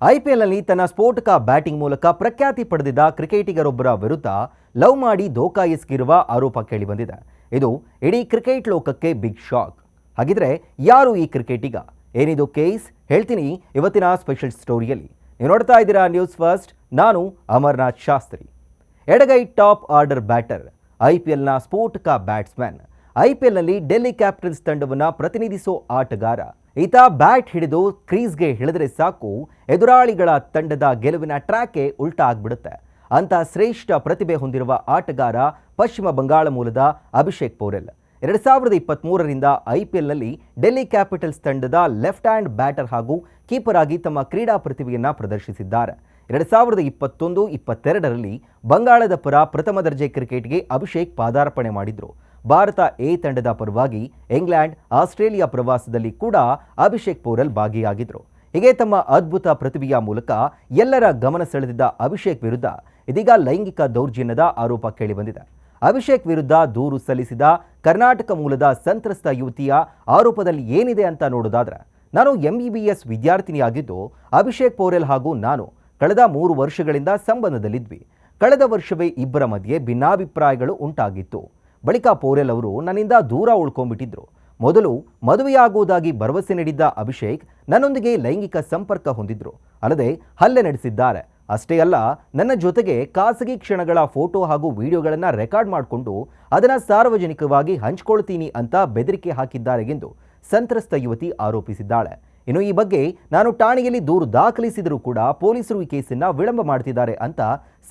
ಐಪಿಎಲ್ನಲ್ಲಿ ತನ್ನ ಸ್ಫೋಟಕ ಬ್ಯಾಟಿಂಗ್ ಮೂಲಕ ಪ್ರಖ್ಯಾತಿ ಪಡೆದಿದ್ದ ಕ್ರಿಕೆಟಿಗರೊಬ್ಬರ ವಿರುದ್ಧ ಲವ್ ಮಾಡಿ ಧೋಕಾ ಎಸಗಿರುವ ಆರೋಪ ಕೇಳಿಬಂದಿದೆ. ಇದು ಇಡೀ ಕ್ರಿಕೆಟ್ ಲೋಕಕ್ಕೆ ಬಿಗ್ ಶಾಕ್. ಹಾಗಿದ್ರೆ ಯಾರು ಈ ಕ್ರಿಕೆಟಿಗ? ಏನಿದು ಕೇಸ್? ಹೇಳ್ತೀನಿ ಇವತ್ತಿನ ಸ್ಪೆಷಲ್ ಸ್ಟೋರಿಯಲ್ಲಿ. ನೀವು ನೋಡ್ತಾ ಇದ್ದೀರಾ ನ್ಯೂಸ್ ಫಸ್ಟ್. ನಾನು ಅಮರನಾಥ್ ಶಾಸ್ತ್ರಿ. ಎಡಗೈ ಟಾಪ್ ಆರ್ಡರ್ ಬ್ಯಾಟರ್, ಐಪಿಎಲ್ನ ಸ್ಫೋಟಕ ಬ್ಯಾಟ್ಸ್ಮನ್, ಐಪಿಎಲ್ನಲ್ಲಿ ಡೆಲ್ಲಿ ಕ್ಯಾಪಿಟಲ್ಸ್ ತಂಡವನ್ನು ಪ್ರತಿನಿಧಿಸೋ ಆಟಗಾರ. ಈತ ಬ್ಯಾಟ್ ಹಿಡಿದು ಕ್ರೀಸ್ಗೆ ಇಳಿದರೆ ಸಾಕು, ಎದುರಾಳಿಗಳ ತಂಡದ ಗೆಲುವಿನ ಟ್ರ್ಯಾಕೆ ಉಲ್ಟಾ ಆಗ್ಬಿಡುತ್ತೆ. ಅಂತ ಶ್ರೇಷ್ಠ ಪ್ರತಿಭೆ ಹೊಂದಿರುವ ಆಟಗಾರ ಪಶ್ಚಿಮ ಬಂಗಾಳ ಮೂಲದ ಅಭಿಷೇಕ್ ಪೋರೆಲ್. 2023ರಿಂದ ಐಪಿಎಲ್ನಲ್ಲಿ ಡೆಲ್ಲಿ ಕ್ಯಾಪಿಟಲ್ಸ್ ತಂಡದ ಲೆಫ್ಟ್ ಹ್ಯಾಂಡ್ ಬ್ಯಾಟರ್ ಹಾಗೂ ಕೀಪರ್ ಆಗಿ ತಮ್ಮ ಕ್ರೀಡಾ ಪ್ರತಿಭೆಯನ್ನು ಪ್ರದರ್ಶಿಸಿದ್ದಾರೆ. 2021-22ರಲ್ಲಿ ಬಂಗಾಳದ ಪರ ಪ್ರಥಮ ದರ್ಜೆ ಕ್ರಿಕೆಟ್ಗೆ ಅಭಿಷೇಕ್ ಪಾದಾರ್ಪಣೆ ಮಾಡಿದ್ರು. ಭಾರತ ಎ ತಂಡದ ಪರವಾಗಿ ಇಂಗ್ಲೆಂಡ್, ಆಸ್ಟ್ರೇಲಿಯಾ ಪ್ರವಾಸದಲ್ಲಿ ಕೂಡ ಅಭಿಷೇಕ್ ಪೋರೆಲ್ ಭಾಗಿಯಾಗಿದ್ರು. ಹೀಗೆ ತಮ್ಮ ಅದ್ಭುತ ಪ್ರತಿಭೆಯ ಮೂಲಕ ಎಲ್ಲರ ಗಮನ ಸೆಳೆದಿದ್ದ ಅಭಿಷೇಕ್ ವಿರುದ್ಧ ಇದೀಗ ಲೈಂಗಿಕ ದೌರ್ಜನ್ಯದ ಆರೋಪ ಕೇಳಿಬಂದಿದೆ. ಅಭಿಷೇಕ್ ವಿರುದ್ಧ ದೂರು ಸಲ್ಲಿಸಿದ ಕರ್ನಾಟಕ ಮೂಲದ ಸಂತ್ರಸ್ತ ಯುವತಿಯ ಆರೋಪದಲ್ಲಿ ಏನಿದೆ ಅಂತ ನೋಡೋದಾದ್ರೆ, ನಾನು MBBS ವಿದ್ಯಾರ್ಥಿನಿಯಾಗಿದ್ದು ಅಭಿಷೇಕ್ ಪೋರೆಲ್ ಹಾಗೂ ನಾನು ಕಳೆದ 3 ವರ್ಷಗಳಿಂದ ಸಂಬಂಧದಲ್ಲಿದ್ವಿ. ಕಳೆದ ವರ್ಷವೇ ಇಬ್ಬರ ಮಧ್ಯೆ ಭಿನ್ನಾಭಿಪ್ರಾಯಗಳು ಉಂಟಾಗಿತ್ತು. ಬಳಿಕ ಪೋರೆಲ್ ಅವರು ನನ್ನಿಂದ ದೂರ ಉಳ್ಕೊಂಡ್ಬಿಟ್ಟಿದ್ರು. ಮೊದಲು ಮದುವೆಯಾಗುವುದಾಗಿ ಭರವಸೆ ನೀಡಿದ್ದ ಅಭಿಷೇಕ್ ನನ್ನೊಂದಿಗೆ ಲೈಂಗಿಕ ಸಂಪರ್ಕ ಹೊಂದಿದ್ರು. ಅಲ್ಲದೆ ಹಲ್ಲೆ ನಡೆಸಿದ್ದಾರೆ. ಅಷ್ಟೇ ಅಲ್ಲ, ನನ್ನ ಜೊತೆಗೆ ಖಾಸಗಿ ಕ್ಷಣಗಳ ಫೋಟೋ ಹಾಗೂ ವಿಡಿಯೋಗಳನ್ನು ರೆಕಾರ್ಡ್ ಮಾಡಿಕೊಂಡು ಅದನ್ನು ಸಾರ್ವಜನಿಕವಾಗಿ ಹಂಚಿಕೊಳ್ತೀನಿ ಅಂತ ಬೆದರಿಕೆ ಹಾಕಿದ್ದಾರೆ ಎಂದು ಸಂತ್ರಸ್ತ ಯುವತಿ ಆರೋಪಿಸಿದ್ದಾಳೆ. ಇನ್ನು ಈ ಬಗ್ಗೆ ನಾನು ಠಾಣೆಯಲ್ಲಿ ದೂರು ದಾಖಲಿಸಿದರೂ ಕೂಡ ಪೊಲೀಸರು ಈ ಕೇಸನ್ನು ವಿಳಂಬ ಮಾಡ್ತಿದ್ದಾರೆ ಅಂತ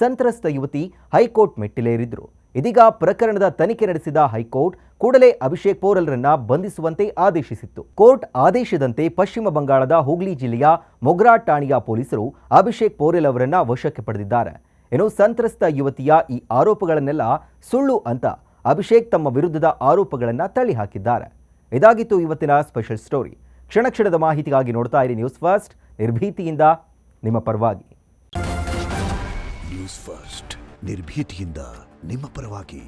ಸಂತ್ರಸ್ತ ಯುವತಿ ಹೈಕೋರ್ಟ್ ಮೆಟ್ಟಿಲೇರಿದ್ರು. ಇದೀಗ ಪ್ರಕರಣದ ತನಿಖೆ ನಡೆಸಿದ ಹೈಕೋರ್ಟ್ ಕೂಡಲೇ ಅಭಿಷೇಕ್ ಪೋರೆಲ್ರನ್ನ ಬಂಧಿಸುವಂತೆ ಆದೇಶಿಸಿತ್ತು. ಕೋರ್ಟ್ ಆದೇಶದಂತೆ ಪಶ್ಚಿಮ ಬಂಗಾಳದ ಹೂಗ್ಲಿ ಜಿಲ್ಲೆಯ ಮೊಗ್ರಾ ಠಾಣೆಯ ಪೊಲೀಸರು ಅಭಿಷೇಕ್ ಪೋರೆಲ್ ಅವರನ್ನ ವಶಕ್ಕೆ ಪಡೆದಿದ್ದಾರೆ. ಇನ್ನು ಸಂತ್ರಸ್ತ ಯುವತಿಯ ಈ ಆರೋಪಗಳನ್ನೆಲ್ಲ ಸುಳ್ಳು ಅಂತ ಅಭಿಷೇಕ್ ತಮ್ಮ ವಿರುದ್ಧದ ಆರೋಪಗಳನ್ನ ತಳ್ಳಿಹಾಕಿದ್ದಾರೆ. ಇದಾಗಿತ್ತು ಇವತ್ತಿನ ಸ್ಪೆಷಲ್ ಸ್ಟೋರಿ. ಕ್ಷಣ ಕ್ಷಣದ ಮಾಹಿತಿಗಾಗಿ ನೋಡ್ತಾ ಇರಿ ನ್ಯೂಸ್ ಫಸ್ಟ್, ನಿರ್ಭೀತಿಯಿಂದ ನಿಮ್ಮ ಪರವಾಗಿ. ನ್ಯೂಸ್ ಫಸ್ಟ್, ನಿರ್ಭೀತಿಯಿಂದ ನಿಮ್ಮ ಪರವಾಗಿ.